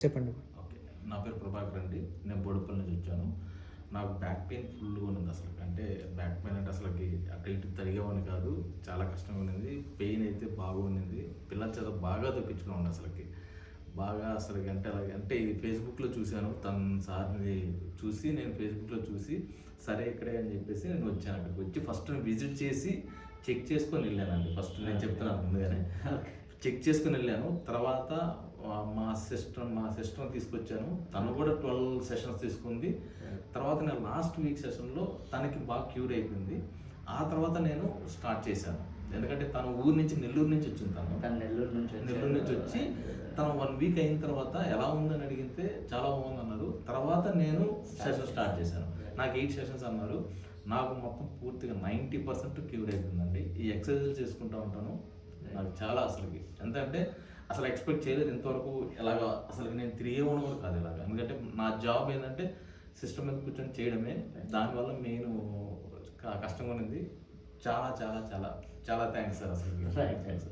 చెప్పండి. ఓకే. నా పేరు ప్రభాకర్ అండి. నేను బోడుపల్లి నుంచి వచ్చాను. నాకు బ్యాక్ పెయిన్ ఫుల్‌గా ఉన్నది అసలు. అంటే బ్యాక్ పెయిన్ అంటే అసలకి అటు ఇటు తిరిగేవాడిని కాదు. చాలా కష్టంగా ఉన్నింది. పెయిన్ అయితే బాగా ఉన్నింది. పిల్లల చేత బాగా తప్పించుకున్నాను అసలకి. బాగా అసలకి అంటే అలాగే అంటే ఇది ఫేస్‌బుక్‌లో చూశాను. సార్‌ని చూసి నేను ఫేస్‌బుక్‌లో చూసి సరే ఇక్కడే అని చెప్పేసి నేను వచ్చాను. అక్కడికి వచ్చి ఫస్ట్ విజిట్ చేసి చెక్ చేసుకొని వెళ్ళానండి. ఫస్ట్ నేను చెప్తున్నాను ముందుగానే. చెక్ చేసుకొని వెళ్ళాను. తర్వాత మా సిస్టర్‌ని తీసుకొచ్చాను. తను కూడా 12 సెషన్స్ తీసుకుంది. తర్వాత నేను లాస్ట్ వీక్ సెషన్‌లో తనకి బాగా క్యూర్ అయిపోయింది. ఆ తర్వాత నేను స్టార్ట్ చేశాను. ఎందుకంటే తను ఊరు నుంచి నెల్లూరు నుంచి వచ్చింది తను. నెల్లూరు నుంచి వచ్చి తను 1 వీక్ అయిన తర్వాత ఎలా ఉందని అడిగితే చాలా బాగుందన్నారు. తర్వాత నేను సెషన్ స్టార్ట్ చేశాను. నాకు 8 సెషన్స్ అన్నారు. నాకు మొత్తం పూర్తిగా 90% క్యూర్ అయిపోయిందండి. ఈ ఎక్సర్సైజులు చేసుకుంటూ ఉంటాను. నాకు చాలా అసలుకి ఎంతంటే అసలు ఎక్స్‌పెక్ట్ చేయలేదు ఇంతవరకు ఇలాగా అసలు నేను తిరిగేవాడిని కూడా కాదు ఇలాగ. ఎందుకంటే నా జాబ్ ఏందంటే సిస్టమ్ మీద కూర్చొని చేయడమే. దానివల్ల మెయిను కష్టంగా ఉన్నింది. చాలా చాలా చాలా చాలా థాంక్స్ సార్ అసలు. రైట్. రైట్.